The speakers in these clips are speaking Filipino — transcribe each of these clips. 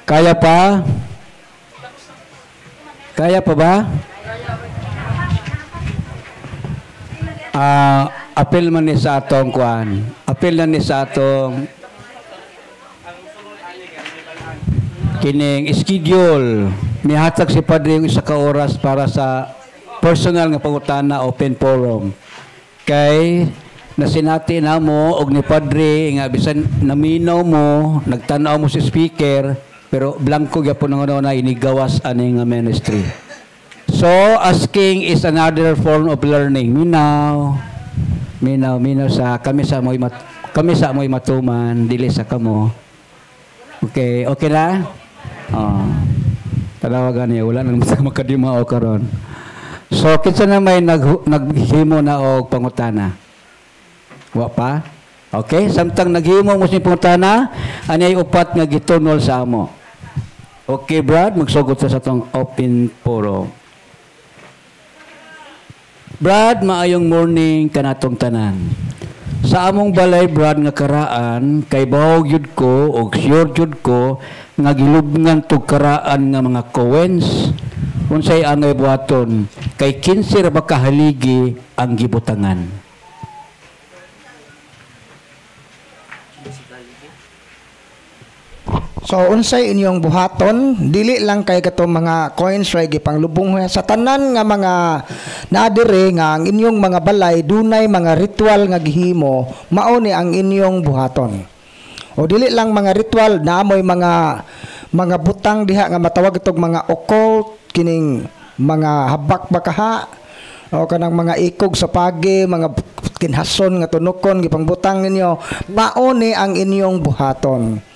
Kaya pa? Kaya pa ba? Apel man ni sa atong kuan. Apel na ni sa atong kining schedule. Mihatag si Padre yung isa ka oras para sa personal nga pangutana, open forum. Kay nasinati na mo og ni Padre nga bisan naminaw mo, nagtanaw mo si speaker, pero blanco gyapon na inigawas ani nga ministry. So, asking is another form of learning. Minaw sa kami sa mo'y matuman, dili sa kamo. Okay, okay na? Tanawagan niya, wala nang makadimao karon. So, kinsa na may naghimo na og pangutana? Wa pa? Okay, samtang naghimo mo sa pangutana, anay upat nga gitunol sa amo. Okay, Brad, magsugot sa atong open forum. Brad, maayong morning kanatong tanan. Sa among balay, Brad, nga karaan, kay bahog yun ko, o sure yun ko, nga gilubngan tog karaan nga mga Cowens, unsay angay buhaton, kay 15 ra ba kahaligi ang gibutangan. So unsay inyong buhaton, dili lang kay katong mga coins ray gipanglubong sa tanan nga mga nadire nga ang inyong mga balay dunay mga ritual nga gihimo, mao ni ang inyong buhaton. O dili lang mga ritual, naamoy mga butang diha nga matawag itog mga occult, kining mga habak bakaha o kanang mga ikog sa pagi, mga kinhason nga tunukon gipangbutang ninyo, mao ni ang inyong buhaton.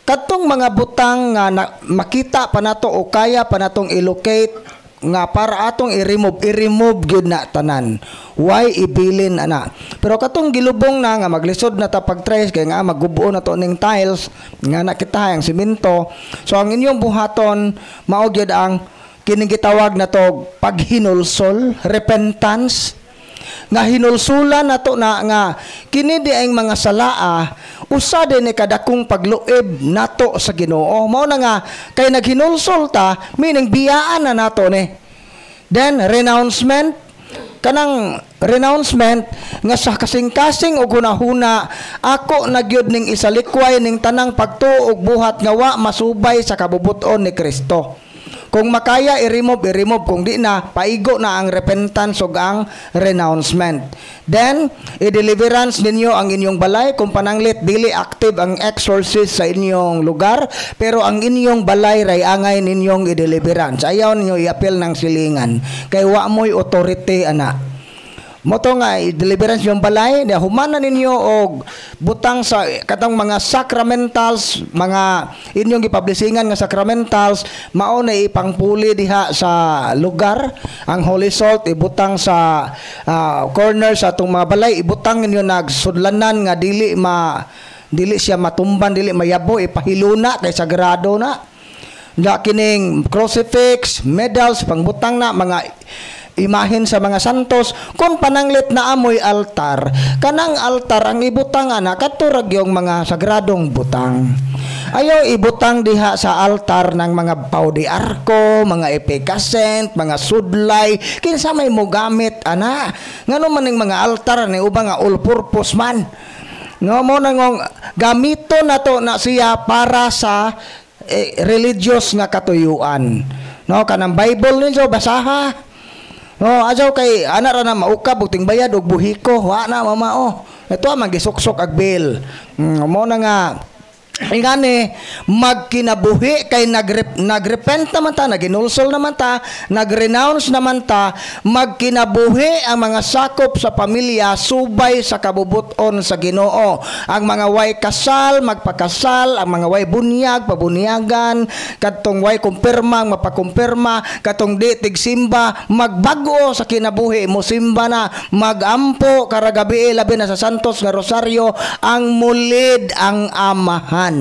Katong mga butang nga makita pa nato o kaya pa natong i-locate nga para atong i-remove gyud na tanan. Why ibilin ana? Pero katong gilubong na nga maglisod na ta pag-trace kay nga maggubuo na to ning tiles nga nakita ang simento. So ang inyong buhaton mao gyud ang kining gitawag na to paghinulsol, repentance. Nga hinulsulan nato na nga kini di ang mga salaa usa din ni kadakong pagluib nato sa Ginoo. Mao na nga kay naghinulsol ta meaning biyaan na nato ni. Then renouncement, kanang renouncement nga sa kasing-kasing og hunahuna ako nagyud ning isalikway ning tanang pagtuo og buhat nga wa masubay sa kabubuton ni Kristo. Kung makaya i-remove, kung di na paigo na ang repentance ug ang renouncement. Then i-deliverance ninyo ang inyong balay kung pananglit dili active ang exorcist sa inyong lugar, pero ang inyong balay ray angay ninyong i-deliverance. Ayaw ninyo i-appeal ng silingan kay wa mo'y authority ana. Moto nga i-deliverance yung balay, na humana ninyo og butang sa katong mga sacramentals, mga inyong gipublishingan nga sacramentals, mao na ipangpuli diha sa lugar. Ang holy salt ibutang sa corner sa atong mga balay, ibutang ninyo nagsudlanan nga dili siya matumban, dili mayabo, ipahiluna kay sagrado na. Kining crucifix, medals, pangbutang na mga imahin sa mga santos, kung pananglit na amoy altar, kanang altar ang ibutang ana katurag yung mga sagradong butang. Ayaw ibutang diha sa altar ng mga pau de arco, mga epicacent, mga sudlay, kinsa may mo gamit ana. Ngano man ning mga altar ni ubang nga all purpose man. No mo nang gamito nato na siya para sa religious nga katuyuan. No kanang Bible ninyo basaha. No, ajaw kay ana ra na maukab og tingbayad og buhiko, wa na mamao. Ito ang magisuksok ag bill. Mo na nga ingani magkinabuhi kay nagrepent naman ta, naginulsol naman ta, nagrenounce naman ta, magkinabuhi ang mga sakop sa pamilya subay sa kabubuton sa Ginoo. Ang mga way kasal magpakasal, ang mga way bunyag pabunyagan, kadtong way kumpirma mapakumpirma, katong di tigsimba magbago sa kinabuhi mo simba na, magampo karagabi labi na sa santos nga rosaryo, ang mulid ang amahan.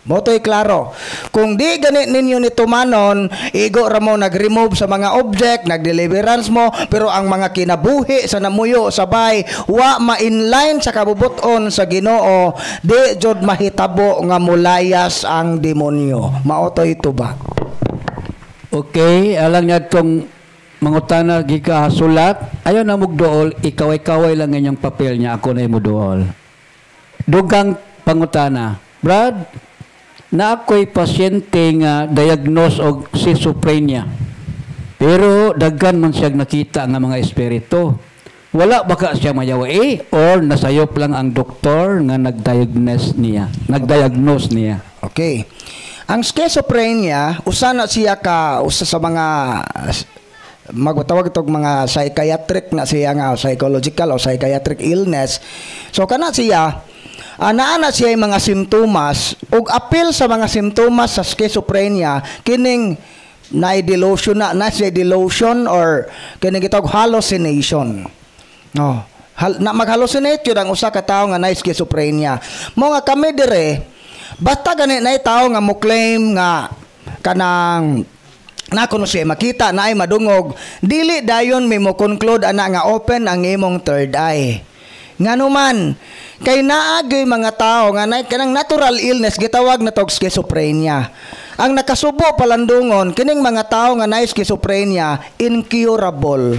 Moto'y klaro. Kung di ganit ninyo ni tumanon, igo ra mo nag-remove sa mga object, nag-deliverance mo, pero ang mga kinabuhi sa namuyo sabay, wa ma-inline sa kabubuton sa Ginoo, di jud mahitabo nga mulayas ang demonyo. Maoto'y tuba. Okay, alang niya itong mangutana gikasulat, ayaw na mugdool, ikaway-kaway lang inyong papel niya, ako na imudool. Dugang pangutana, Brad, na ako'y pasyente nga diagnose og schizophrenia. Pero daghan man siya nakita nga mga espiritu. Wala baka siya mayawai or nasayop lang ang doktor nga nagdiagnose niya. Okay. Ang schizophrenia, usa sa mga magutawag itong mga psychiatric na siya nga, psychological o psychiatric illness. So kana siya, ana siya yung mga simptomas ug apil sa mga simptomas sa schizophrenia kining delusion or kining gitawag hallucination. No, na mag-hallucinate yun ang usa ka tawo nga na schizophrenia. Mo nga kami dire basta gani na tawo nga mo claim nga kanang na kuno siya makita na ay madungog, dili dayon may mo conclude ana nga open ang imong third eye. Nganuman, kay naagay mga tao nga kanang natural illness gitawag na tog schizophrenia. Ang nakasubo palandungon kining mga tao nga na schizophrenia incurable.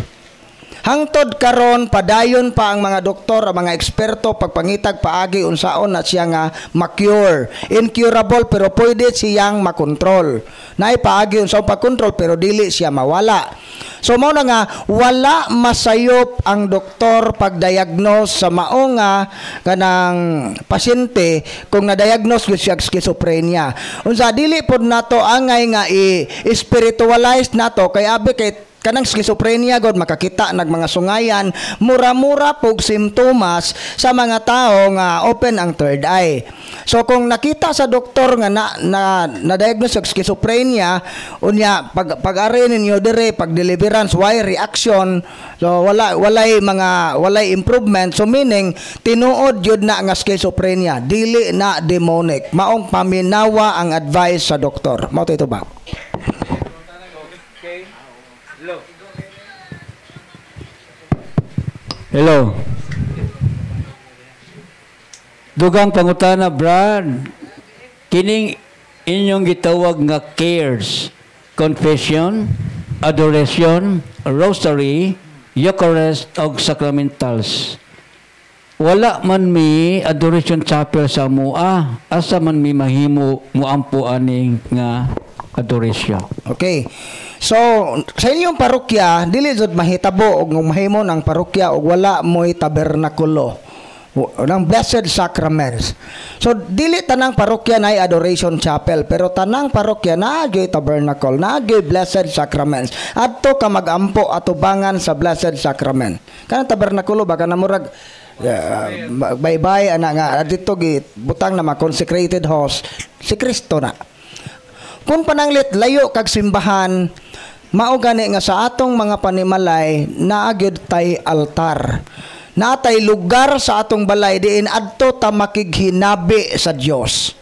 Hangtod karon padayon pa ang mga doktor, ang mga eksperto pagpangitag paagi unsaon na siya nga ma-cure. Incurable pero pwede siyang makontrol. Naay paagi unsaon pag-control pero dili siya mawala. So mao na nga wala masayop ang doktor pag-diagnose sa mao nga kanang pasyente kung na-diagnose gyud siya schizophrenia. Unsa dili pod nato angay nga i-spiritualize nato kay abi kay kanang schizophrenia god makakita nag mga sungayan, mura-mura pog simptomas sa mga tao nga open ang third eye. So kung nakita sa doktor nga na-diagnose og schizophrenia, unya pag-ari ninyo dire pag deliverance why reaction, so walay improvement, so meaning tinuod yun na nga schizophrenia, dili na demonic. Maong paminawa ang advice sa doktor. Mao ito ba? Hello. Dugang pangutana, Brad. Kining inyong gitawag nga cares, confession, adoration, rosary, Eucharist og sacramentals. Wala man mi adoration chapel sa mua, asa man mi mahimo muampo aning nga adoration. Okay. So, sa inyong parokya, dili jud mahitabo og mahimo ng parokya og wala mo'y tabernakulo ng Blessed Sacraments. So, dili tanang parokya na adoration chapel, pero tanang parokya na gyud tabernacle, na gyud Blessed Sacraments. Adto ka magampo atubangan sa Blessed Sacrament. Kanang tabernakulo baka namurag bye-bye ana nga dito butang na ma-consecrated host si Kristo na. Kung pananglit layo kag simbahan, mao gani nga sa atong mga panimalay naagyod tay altar. Natay lugar sa atong balay diin adto ta makighinabi sa Dios.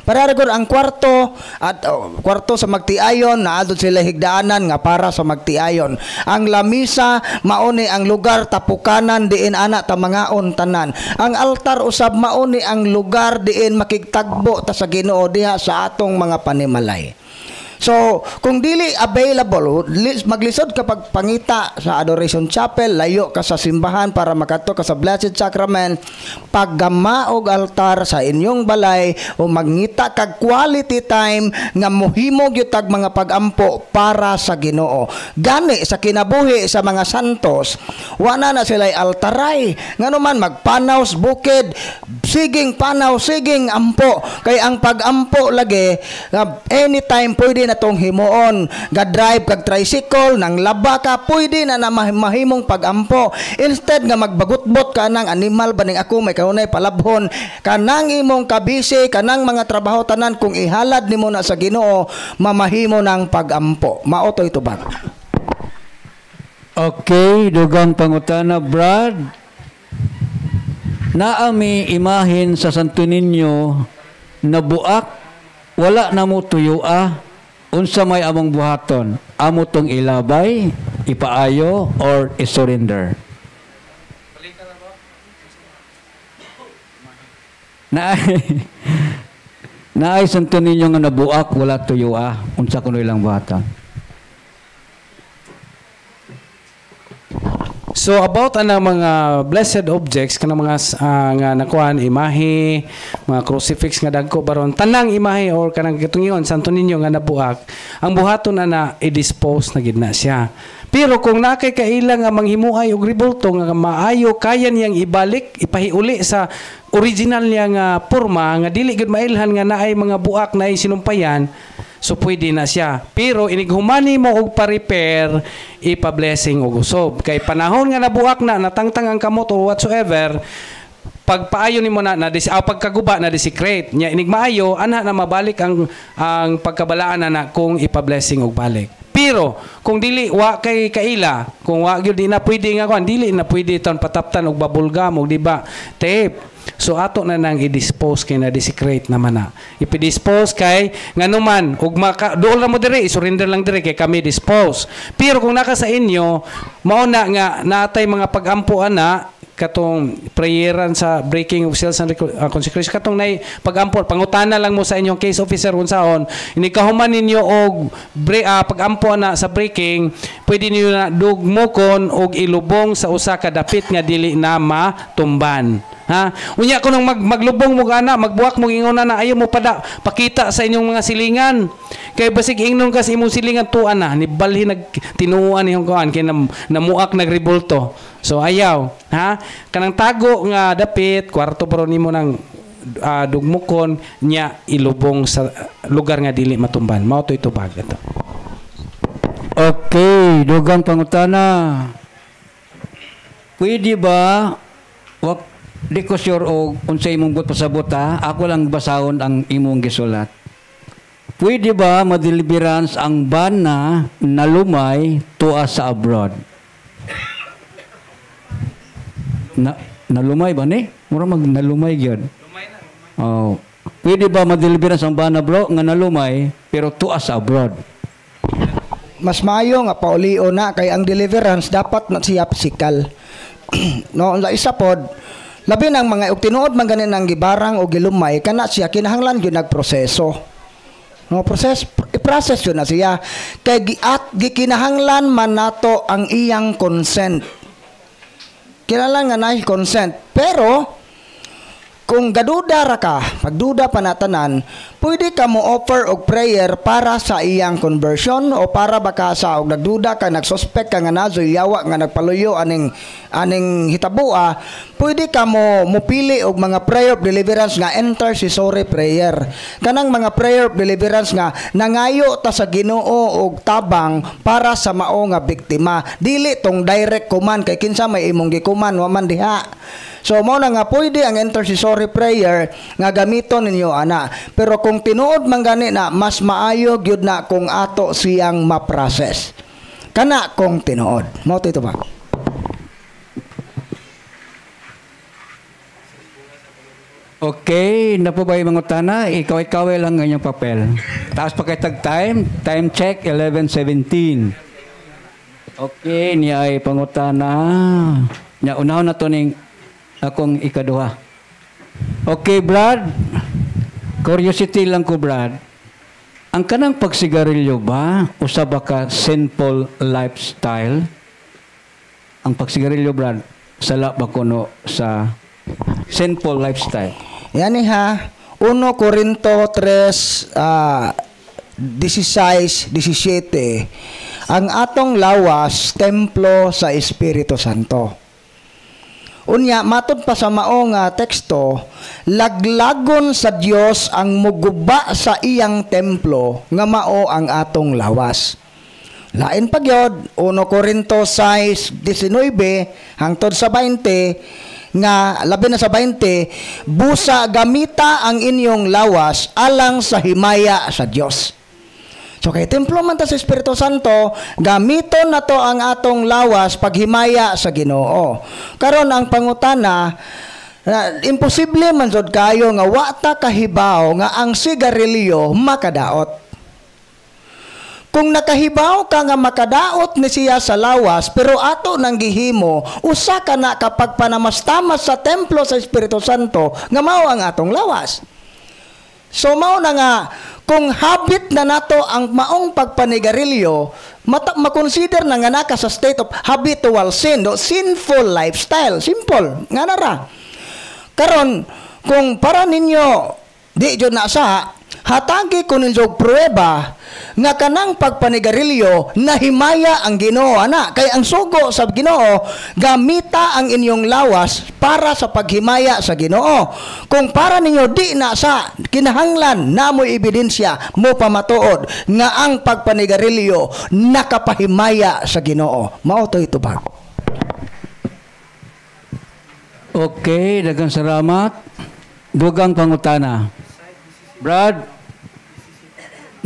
Pararagod ang kwarto at kwarto sa magtiayon naadto sila higdaanan nga para sa magtiayon. Ang lamisa mao ni ang lugar tapukanan diin ana ta mangaon tanan. Ang altar usab mao ni ang lugar diin makigtagbo ta sa Ginoo diha sa atong mga panimalay. So, kung dili available, maglisod ka pagpangita sa Adoration Chapel, layo ka sa simbahan para makato ka sa Blessed Sacrament, paggama og altar sa inyong balay o magngita kag quality time nga mohimo gyud tag mga pagampo para sa Ginoo. Gani sa kinabuhi sa mga santos, wala na sila'y altaray. Nganuman magpanaw sa bukid, siging panaw, siging ampo. Kay ang pagampo lagi, anytime pwede na tong himuon, ga-drive kag tricycle nang laba ka, pwede na mahimong pagampo. Instead nga magbagutbot ka ng animal baning ako may kanunay palabhon, kanang imong kabisi, kanang mga trabaho tanan kung ihalad nimo na sa Ginoo, mamahimo ng pagampo. Maoto ito ba? Okay, dugang pangutana, Brad. Naami imahin sa Santo Niño na buak wala na mo tuyo unsa may among buhaton, amo tong ilabay, ipaayo or i-surrender. Naay santo ninyo nga nabuak wala tuyo unsa kuno ilang buhaton. So about ana mga blessed objects kanang mga nga nakuan imahe, mga crucifix nga dagko baron tanang imahe or kanang gitungion santo ninyo nga nabuak, ang buhaton ana i-dispose na gid na siya. Pero kung nakay kaila nga manghimuay og ribulto nga maayo kaya niyang ibalik, ipahiuli sa original niya nga porma nga dili gid mailhan nga naay mga buak naay sinumpayan, so pwede na siya. Pero inighumani mo og pa-repair, ipa-blessing og usob. Kay panahon nga nabuak na, natangtang ang kamot or whatsoever, pagpaayo nimo na pagkaguba na desecrate nya inig maayo ana na mabalik ang pagkabalaan na kung ipa-blessing og balik. Pero kung dili wa kay kaila, kung wa gyud di na pwede nga kuan, dili na pwede ton pataptan og bubblegum og di ba tape. So ato na nang i-dispose kay na desecrate naman na. Ipi-dispose kay nganuman ug dool na mo dire, i-surrender lang dire kay kami dispose. Pero kung naka sa inyo, mao na nga natay mga pagampo ana katong prayeran sa breaking of seals and consecration katong nay pagampo pangutana lang mo sa inyong case officer unsaon ini kahuman ninyo og pagampo na sa breaking, pwede niyo na dugmokon og ilubong sa usa ka dapit nga dili na matumban. Ha? Unya ko nung maglubong mo ana, magbuwak mo ingon na ayaw mo pakita sa inyong mga silingan. Kay basig ingnon ka sa imong silingan tuan na, ni balhi nagtinuan niyong kuan kay namuak nagribulto. So ayaw, ha? Kanang tago nga dapit, kwarto baro nimo nang dugmukon nya ilubong sa lugar nga dili matumban. Mao to ito bag ito. Okay, dugang pangutana. Pwede ba di ko sure og unsay imong pasabot ako lang basahon ang imong gisulat. Pwede ba madeliverance ang bana nalumay tuwa sa abroad? Nalumay ba ni? Mura mag nalumay gyud. Oh. Pwede ba madeliverance ang bana bro nga nalumay pero tuwa sa abroad? Mas maayo nga paulio na kay ang deliverance dapat na siya physical. No, la isa pod labi ng mga tinuod man ganin ang gibarang o gilumay kana siya kinahanglan gyud nagproseso. No, i-process yun na siya kay gikinahanglan man nato ang iyang consent. Kinahanglan nga nahi consent. Pero kung gaduda ra ka, pagduda pa natanan, pwede ka mo offer og prayer para sa iyang conversion o para baka sa og nagduda ka, nagsuspect ka nga nazoy yawa nga nagpaluyo aning hitabua, pwede ka mo mupili og mga prayer of deliverance nga intercessory prayer. Kanang mga prayer of deliverance nga nangayo ta sa Ginoo og tabang para sa mao nga biktima. Dili tong direct command kay kinsa may imong gikuman wa man diha. So mo na nga pwede ang intercessory prayer nga gamiton ninyo ana. Pero kung tinuod man gani na mas maayo gyud na kung ato siyang ma-process. Kana kung tinuod. Mo ito ba? Okay, na po ba yung mga utana? Ikaw lang ngayong papel. Taas pa kay tag time. Time check 11:17. Okay, niya ay pangutana. Nya unaw na to ning akong ikaduha. Okay, Brad. Curiosity lang ko, Brad. Ang kanang pagsigarilyo ba usa ba ka sinful lifestyle? Ang pagsigarilyo, Brad, sala ba kuno sa sinful lifestyle? Yani ha, 1 Corinto 3:16-17. Ang atong lawas templo sa Espiritu Santo. Unya matud pa sa mao nga teksto, laglagon sa Dios ang muguba sa iyang templo nga mao ang atong lawas. Lain pa gyud 1 Corinto 6:19 hangtod sa 20 nga labi na sa 20, busa gamita ang inyong lawas alang sa himaya sa Dios. So kay templo man ta sa Espiritu Santo, gamiton nato ang atong lawas paghimaya sa Ginoo. Karon ang pangutana, Imposible man jud kayo nga wata kahibaw nga ang sigarilyo makadaot. Kung nakahibaw ka nga makadaot ni siya sa lawas, pero ato nang gihimo, usa ka na kapag panamastamas sa templo sa Espiritu Santo, nga mao ang atong lawas. So mao na nga, kung habit na nato ang maong pagpanigarilyo, makonsider na nga naka sa state of habitual sin, sinful lifestyle, simple, nga nara. Karon, kung para ninyo, di jud na sa, hatagi ko ninyo pruweba nga kanang pagpanigarilyo nahimaya ang Ginoo ana kay ang sugo sa Ginoo gamita ang inyong lawas para sa paghimaya sa Ginoo. Kung para ninyo di na sa kinahanglan namoy ebidensya mo pamatuod nga ang pagpanigarilyo nakapahimaya sa Ginoo. Mao to itubag. Okay, daghang salamat. Dugang pangutana. Brad,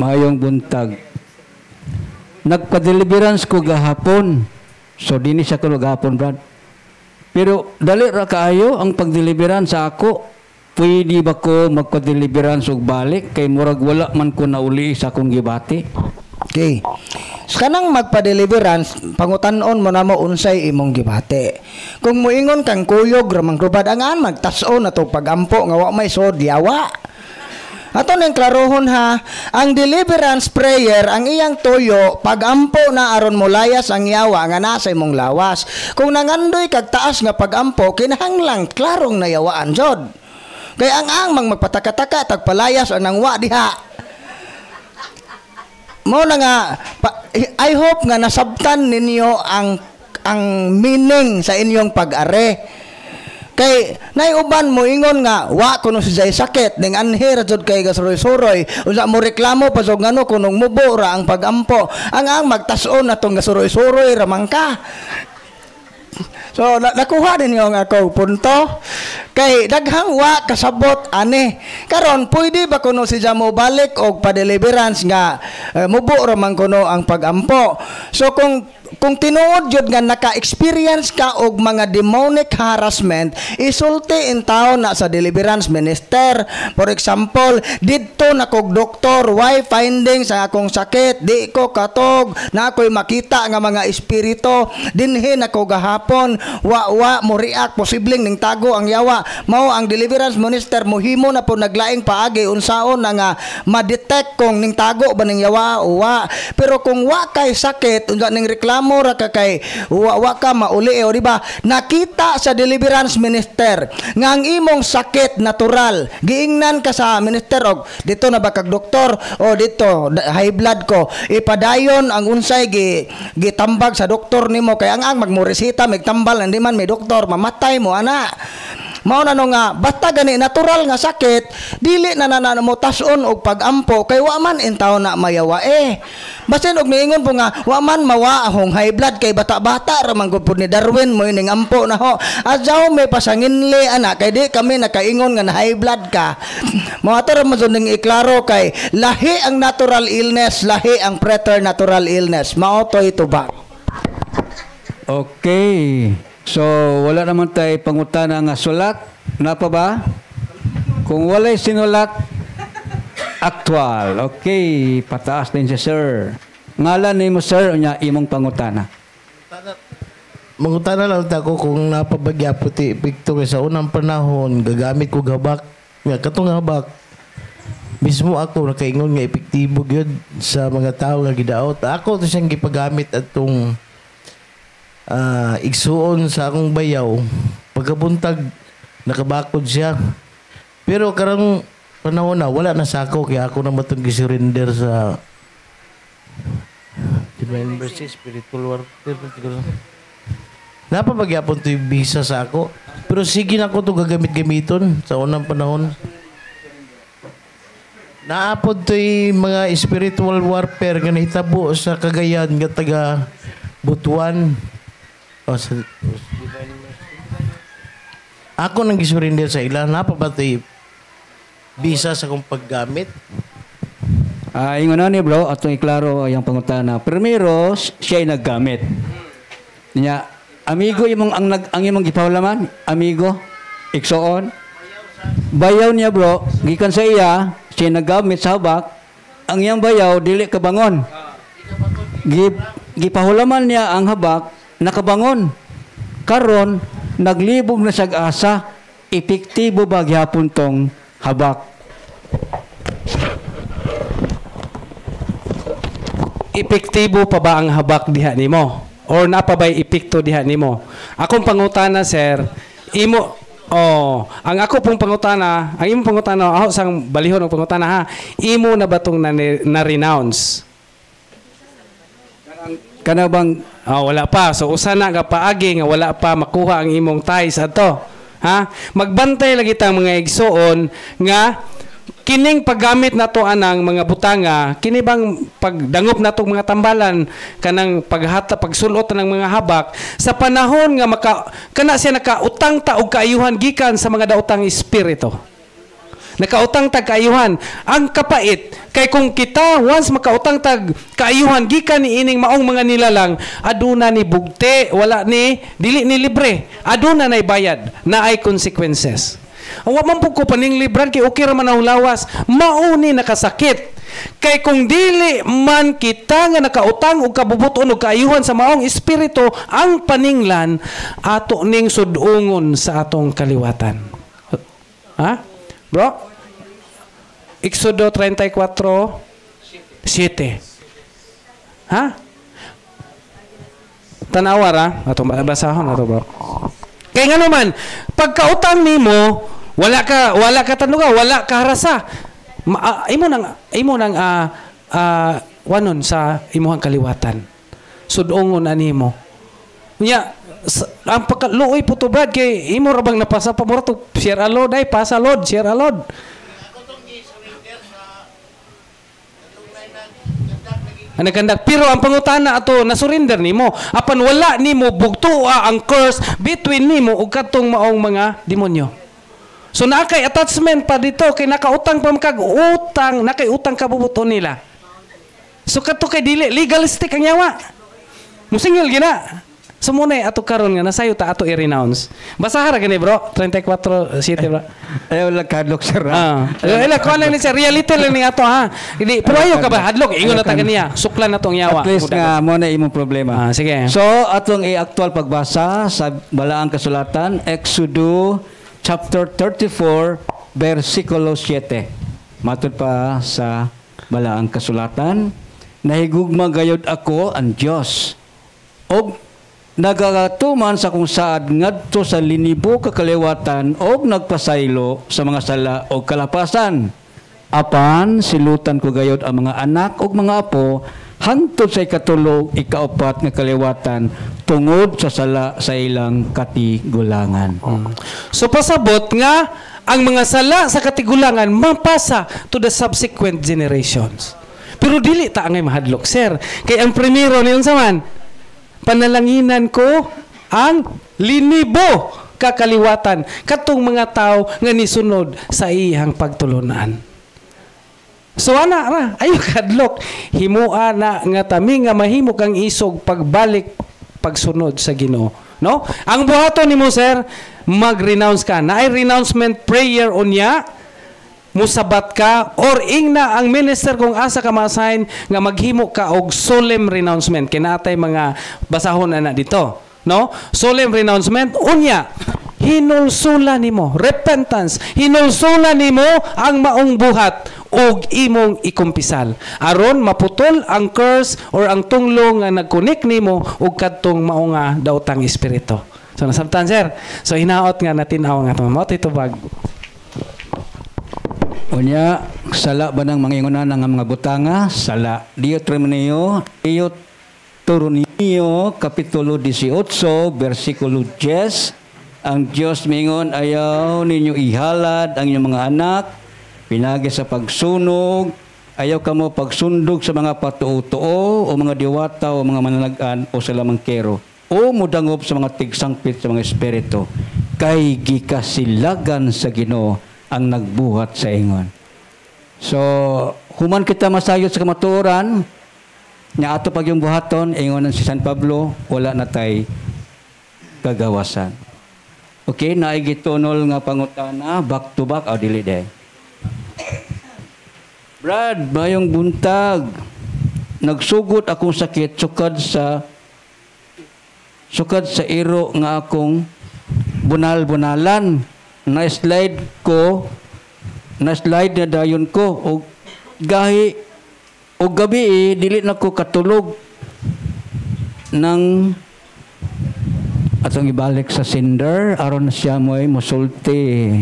mayong buntag. Nagpa-deliverance ko gahapon. So, dini siya ko gahapon, Brad. Pero, dali ra kaayo ang pag-deliverance sa ako. Pwede ba ko magpa-deliverance og balik? Kay murag wala man ko nauli sa akong gibati. Okay. Kanang magpa-deliverance, pangutan-on mo na mo unsay imong gibati. Kung moingon kang kuyog, ramang rubad angan, magtas-on na to pagampo, nga wa may sodyawa. Ato nang klarohon ha, ang deliverance prayer, ang iyang tuyo, pagampo na aron mo layas ang yawa nga nasa imong lawas. Kung nangandoy kag taas nga pagampo, kinahanglang klarong nayawaan jod. Kaya ang magpatakataka tagpalayas ang nangwa diha. Mo na nga, I hope nga nasabtan ninyo ang meaning sa inyong pag-are. Kay naiuban mo ingon nga wa kuno si jay sakit ning anhir jud kay gasuroy-suroy unsa mo reklamo pasog ngano kunong mubo ra ang pagampo ang magtas-on atong gasuroy-suroy ra man ka. So nakuha din yung ako punto kay daghang wa kasabot ani karon pwede ba kuno si mo balik og pa-deliverance nga mubo ra man kuno ang pagampo. So kung tinuod jud nga naka-experience ka og mga demonic harassment, isulti in taon na sa deliverance minister. For example, didto na kog doktor, why findings sa akong sakit, di ko katog, na ako'y makita nga mga espiritu, dinhi na ko gahapon, wa mo react, posibleng ning tago ang yawa. Mao ang deliverance minister, mohimo na po naglaing paagi, unsaon na nga ma-detect kung ning tago ba ning yawa o wa. Pero kung wa kay sakit, unsa ning reklamo mura ka kay wa ka mauli o diba nakita sa deliverance minister nga ang imong sakit natural giingnan ka sa minister og dito na ba kag doktor o dito high blood ko ipadayon ang unsay gitambag sa doktor nimo kay ang magmoresita magtambal hindi man may doktor mamatay mo ana. Mao na no nga basta gani natural nga sakit dili na mo tas-on og pagampo kay wa man intaw na mayawa basin og niingon po nga wa man mawa ahong high blood kay bata-bata ra man gud ni Darwin mo ning ampo na ho ajaw may pasanginli ana kay di kami nakaingon nga na high blood ka. Mao ato ra man ning iklaro kay lahi ang natural illness, lahi ang preternatural illness. Mao to ito ba? Okay. So, wala naman tayo pangutana nga sulat. Napa ba? Kung wala'y sinulat, actual. Okay. Pataas din siya, sir. Ngalan ni mo, sir, unya imong pangutana. Mangutana lang ako kung napabagya puti epekto kay sa unang panahon gagamit ko gabak. Katong gabak. Mismo ako nakaingon nga epektibo gyud sa mga tao nga gidaot. Ako to siyang gipagamit atong igsuon sa akong bayaw pagkabuntag nakabakod siya pero karang panahon na wala na sa ako kaya ako na matong gisurrender sa Divine Mercy Spiritual Warfare napapagyapon to yung visa sa ako pero sige na ako to gagamit-gamiton sa unang panahon naapod to yung mga spiritual warfare nga nahitabo sa Cagayan nga taga Butuan. Ako nang gisurrender sa ila napabatoy bisa sa kong paggamit. Ingon na ni bro atong iklaro yung pangutana. Primero siya ay naggamit. Niya amigo imong ang imong gipawlaman, amigo. Iksoon. Bayaw niya bro, gikan sa iya, siya nagamit sa habak, ang iyang bayaw, dili kabangon. Gipahulaman niya ang habak, nakabangon. Karon, naglibog na siyag asa, epektibo ba gyapon tong habak. Epektibo pa ba ang habak diha nimo? Or napabay epekto diha nimo? Akong pangutana, sir, ang ako pong pangutana, ang imong pangutana, ako sang balihon ng pangutana ha, imo na ba itong na-renounce? Kana bang wala pa. So usa na nga paagi nga wala pa makuha ang imong ties ato. Ha? Magbantay lagi ta mga igsoon nga kining paggamit nato anang mga butanga, kini bang pagdangop nato mga tambalan kanang pagsulot ng mga habak sa panahon nga kana siya nakautang ta og kaayuhan gikan sa mga daotang espiritu. Nakautang tag kaayuhan. Ang kapait kay kung kita once makautang tag kaayuhan gikan ni ining maong mga nilalang, aduna ni bugte, wala ni dili ni libre. Aduna nay bayad, na ay consequences. Ang man po ko paning libran kay okay ra man ang lawas, mauni nakasakit. Kay kung dili man kita nga nakautang og kabubuton og kaayuhan sa maong espiritu, ang paninglan ato ning sudungon sa atong kaliwatan. Ha? Bro, Exodo 34:7. Ha? Tanawar ha? Ato basahon ato bro. Kay nga naman, pagkautang nimo, wala ka tanuga, wala ka harasa. Imo nang wanon sa imuhang kaliwatan. Sudongon animo. Nya ang pagkaluoy putubad kay imo ra bang napasa pa mo to share alod ay pasa load share alod. Nagkandak pero ang pangutana ato na surrender nimo apan wala nimo bugtua ang curse between nimo ug katong maong mga demonyo. So nakay attachment pa dito kay nakautang pa kag utang, nakay utang kabubuton nila. So kadto kay dili legalistic ang yawa. Musingil gina. So muna ato karon nga nasayo ta ato i-renounce. Basaha ra gani bro 34:7 bro. Ayaw lang kadlok sir. Ila ko lang ni sir reality lang ni ato ha. Hindi pero ayo ka ba hadlok ingon na ta ganiya. Suklan na tong yawa. At least nga mo na imong problema. Sige. So atong i-actual pagbasa sa balaang kasulatan Exodo chapter 34 versikulo 7. Matud pa sa balaang kasulatan, nahigugma gayud ako ang Dios og nagatuman sa kung saad ngadto sa linibo ka kaliwatan og nagpasaylo sa mga sala og kalapasan. Apan silutan ko gayod ang mga anak og mga apo hangtod sa ikatulog ikaapat nga kaliwatan tungod sa sala sa ilang katigulangan. So pasabot nga ang mga sala sa katigulangan mapasa to the subsequent generations. Pero dili ta angay mahadlok sir. Kay ang primero niyon saman panalanginan ko ang linibo kakaliwatan katong mga tao nga nisunod sa iyang pagtulunan. So ana ra ayo kadlok himua na nga tami nga mahimo kang isog pagbalik pagsunod sa Ginoo, no? Ang buhaton nimo sir, mag-renounce ka. Na ay renouncement prayer unya musabat ka or ingna ang minister kung asa ka ma-assign nga maghimo ka og solemn renouncement kinatay mga basahon na dito, no? Solemn renouncement unya hinulsula nimo repentance, hinulsula nimo ang maong buhat og imong ikumpisal aron maputol ang curse or ang tunglo nga nagkunik nimo og kadtong mao nga daotang espiritu. So nasabtan sir, so hinaot nga natinaw nga mao titubag. Unya, sala ba ng mga ingunan ng mga butanga? Sala. Deuteronomio Kapitulo 18, versikulo 10. Ang Diyos mingon, ayaw ninyo ihalad ang inyong mga anak, pinagi sa pagsunog, ayaw kamo pagsundog sa mga patuo-tuo, o mga diwata, o mga mananagan, o sa lamangkero, o mudangob sa mga tigsangpit sa mga espiritu, kay gikasilagan sa Ginoo ang nagbuhat sa ingon. So, human kita masayot sa kamatuoran, nga ato pag yung buhaton, ingon si San Pablo, wala na tay kagawasan. Okay, naigitunol nga pangutana, back to back, o dili day. Brad, bayong buntag, nagsugot akong sakit sukad sa iro nga akong bunal-bunalan. Na-slide na dayon ko, o gahi, o gabi dili na ko katulog ng atong ibalik sa cinder aron siya mo'y musulti.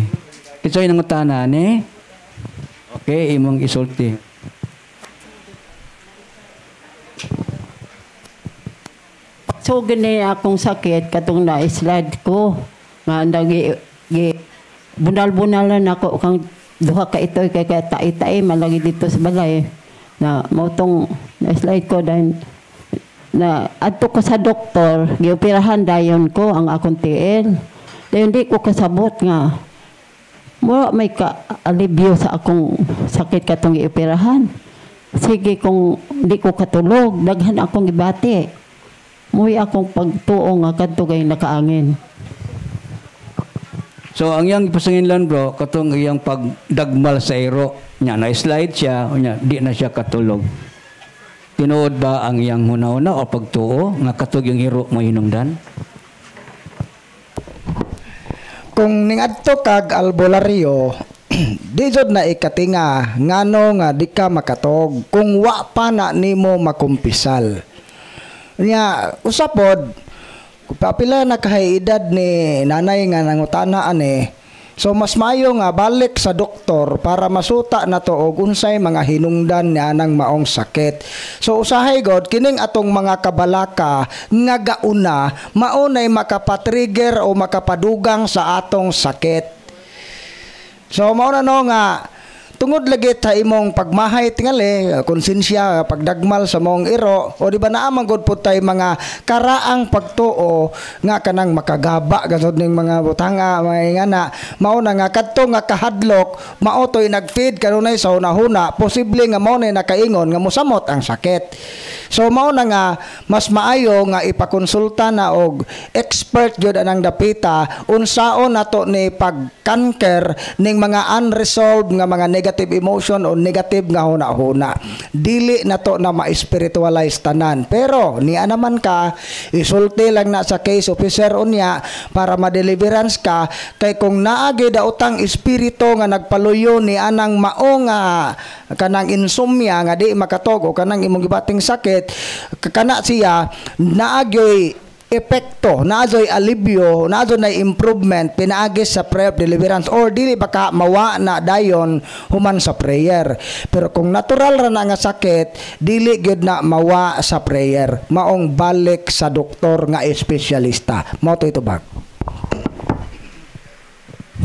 Ito'y nangutana ni. Okay, imong isulti. So gani akong sakit katong na-slide ko nga andang bunal-bunalan ako kang duha ka itoy kay tai-tai malagi dito sa balay na mautong na-slide ko dahil na adto ko sa doktor, gioperahan dayon ko ang akong tiil. Dayon di ko kasabot nga mo may ka-alibyo sa akong sakit katong gioperahan. Sige kung di ko katulog, daghan akong gibati. Muy akong pagtuo nga kadto kay nakaangin. So ang iyang ipasanginlan bro, katong iyang pagdagmal sa iro, nya na-slide siya, nya di na siya katulog. Tinuod ba ang iyang huna-huna o pagtuo nga katog yung hiro mo hinungdan? Kung ningadto kag albularyo, di jud na ikatinga ngano nga di ka makatog kung wa pa na nimo makumpisal. Nya usapod papila na kahay edad ni nanay nga nangutana ani. So mas mayo nga balik sa doktor para masuta na to og unsay mga hinungdan niya ng maong sakit. So usahay god kining atong mga kabalaka nga gauna maunay makapatrigger o makapadugang sa atong sakit. So mao na no nga tungod lagi ta imong pagmahay tingali konsensya pagdagmal sa mong iro o di ba naamang gud pud tay mga karaang pagtuo nga kanang makagaba gasod ning mga butanga mga ingana mao na nga kadto nga kahadlok mao toy nagfeed kanunay sa hunahuna posible nga mao nay nakaingon nga mosamot ang sakit. So mao na nga mas maayo nga ipakonsulta na og expert jud anang dapita unsaon nato ni pagkanker ning mga unresolved nga mga negative emotion o negative nga huna-huna. Dili na to na ma-spiritualize tanan. Pero niya naman ka, isulti lang na sa case officer unya para ma-deliverance ka kay kung naagi da utang espiritu nga nagpaluyo ni anang mao nga kanang insomnia nga di makatog o kanang imong gibating sakit kana siya naagyoy epekto, naazoy alibyo, naazoy na improvement pinaagis sa prayer of deliverance or dili baka mawa na dayon human sa prayer. Pero kung natural ra na nga sakit, dili gyud na mawa sa prayer. Maong balik sa doktor nga espesyalista. Mao to ito bag.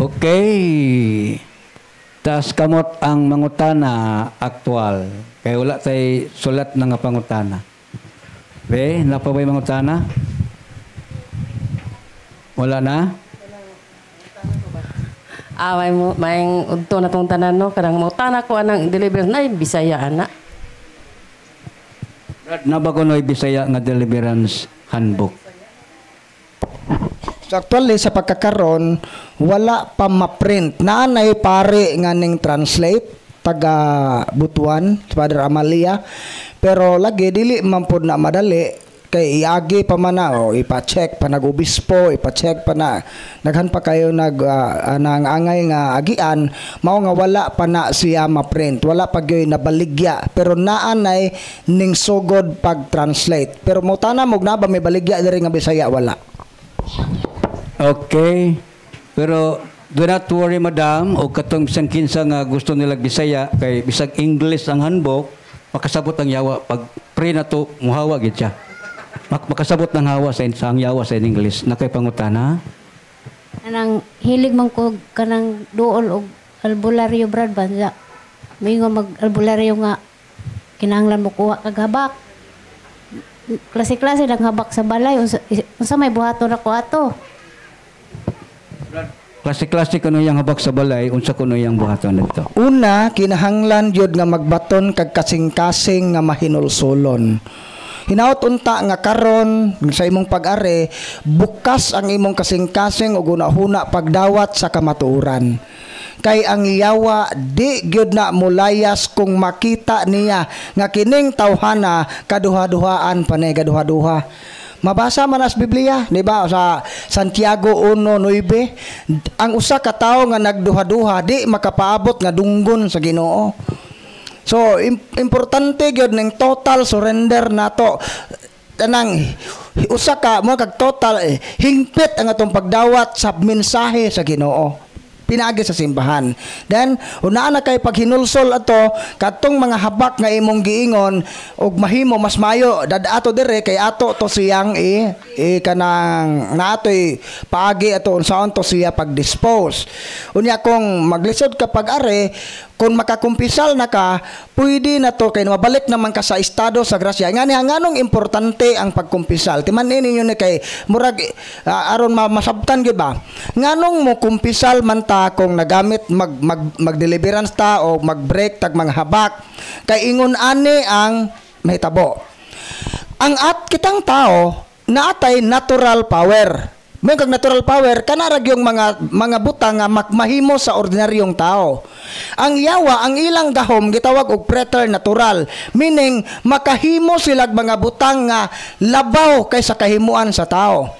Okay. Tas kamot ang mangutana aktual. Kaya wala tay sulat na nga pangutana. Be, napabay mangutana? Wala na? May udto na tong tanan no kanang mautana ko anang deliverance na Bisaya ana. Nabagonoy Bisaya nga deliverance handbook. So actually sa pagkakaron wala pa ma-print naanay pare nga ning translate taga Butuan Father Amalia pero lagi dili man pud na madali kay iagi pa man na o ipa-check pa nag-obispo ipa-check pa na daghan pa kayo nangangay nga agian mao nga wala pa na siya ma-print wala pa gyoy nabaligya pero naanay ning sugod pag-translate pero mo tana mo na ba may baligya diri nga Bisaya wala. Okay. Pero do not worry madam o katong bisan kinsa nga gusto nila Bisaya kay bisag English ang handbook makasabot ang yawa pag pray na to muhawa gid siya. Makasabot ng hawa sa ang yawa sa English nakay pangutana. Anang hilig man ko kanang duol og albularyo brad banza. Mingo mag albularyo nga kinahanglan mo kuha kag habak. Klase-klase ng habak sa balay unsa may buhaton ako ato. Klase-klase kuno yang habak sa balay unsa kuno yang buhaton dito. Una kinahanglan jud nga magbaton kag kasing-kasing nga mahinulsolon. Hinaot unta nga karon sa imong pag-ari, bukas ang imong kasing-kasing ug una-huna pagdawat sa kamatuoran. Kay ang yawa di gyud na mulayas kung makita niya nga kining tawhana kaduha-duhaan panay kaduha-duha. Mabasa man as Biblia, di ba? Sa Santiago 1:9, ang usa ka tawo nga nagduha-duha di makapaabot nga dunggon sa Ginoo. So importante gyud ning total surrender nato. Tanang usa ka mo kag total hingpit ang atong pagdawat sa mensahe sa Ginoo pinaagi sa simbahan. Then una na kay paghinulsol ato katong mga habak nga imong giingon og mahimo mas mayo dadato dire kay ato to siyang kanang natoy paagi ato unsaon to siya pag-dispose. Unya kung maglisod ka pag-ari kung makakumpisal na ka, pwede na to kay mabalik naman ka sa estado sa grasya. Nganong importante ang pagkumpisal. Timan ninyo ni kay murag aron masabtan gyud ba? Nganong mo kumpisal man ta kung nagamit mag-deliverance ta o mag-break tag mga habak kay ingon ani ang mahitabo. Ang kitang tao naatay natural power. May kag natural power kanarag yung mga butang nga mahimo sa ordinaryong tao. Ang yawa ang ilang gahom gitawag og preternatural, meaning makahimo sila mga butang nga labaw kaysa kahimuan sa tao.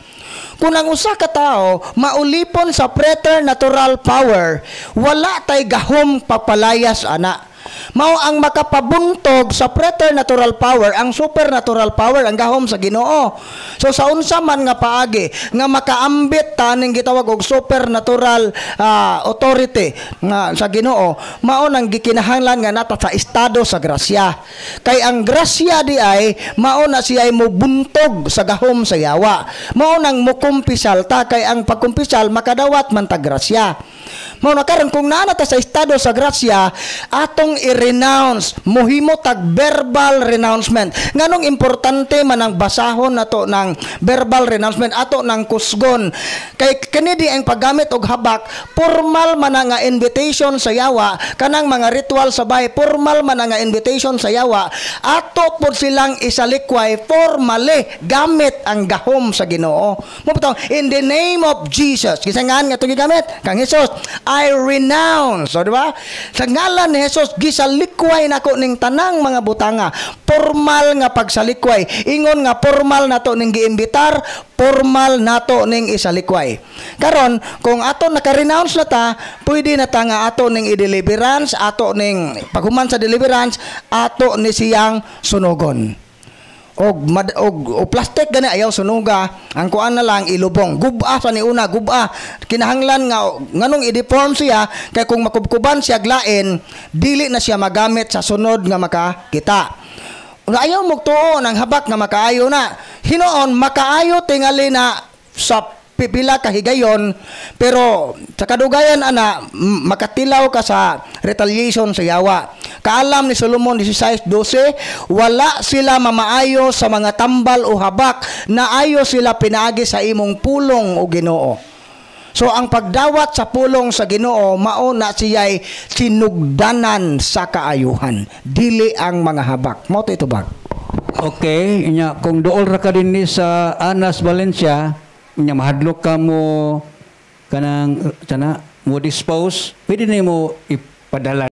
Kung ang usa ka tao maulipon sa preternatural power, wala tay gahom papalayas ana. Mao ang makapabuntog sa preternatural power, ang supernatural power ang gahom sa Ginoo. So sa unsa man nga paagi nga makaambit ta ning gitawag og supernatural authority nga sa Ginoo, mao nang gikinahanglan nga nata sa estado sa grasya. Kay ang grasya di ay mao na siya ay mobuntog sa gahom sa yawa. Mao nang mukumpisal ta kay ang pagkumpisal makadawat man ta grasya. Mao na karon kung naa ta sa estado sa grasya, atong i-renounce, mohimo tag verbal renouncement. Nganong importante man ang basahon nato ng verbal renouncement ato ng kusgon. Kay kani di ang paggamit og habak, formal man nga invitation sa yawa, kanang mga ritual sa bahay, formal man nga invitation sa yawa, ato pod silang isalikway formally gamit ang gahom sa Ginoo. Mo in the name of Jesus. Kisangan nga to gigamit kang Hesus, I renounce. So, diba? Sa ngalan ni Jesus, gisalikway nako ning tanang mga butanga. Formal nga pagsalikway. Ingon nga formal nato ning giimbitar, formal nato ning isalikway. Karon, kung ato naka-renounce na ta, pwede na ta nga ato ning i-deliverance, ato ning paghuman sa deliverance, ato ni siyang sunugon. Og plastic gani ayaw sunuga, ang kuan na lang ilubong guba sa niuna guba kinahanglan nga nganong i-deform siya kay kung makubkuban siya glain dili na siya magamit sa sunod nga makakita. Ayaw mo tuon ang habak nga makaayo na hinoon makaayo tingali na sa pipila ka higayon, pero sa kadugayan ana makatilaw ka sa retaliation sa yawa. Kaalam ni Solomon 16:12, wala sila mamaayo sa mga tambal o habak na ayo sila pinaagi sa imong pulong o Ginoo. So ang pagdawat sa pulong sa Ginoo mao na siya'y sinugdanan sa kaayuhan, dili ang mga habak. Mao ito bag. Okay, inya kung dool ra ka dinhi sa Anas Valencia, inya mahadlok ka mo kanang mo dispose, pwede nimo ipadala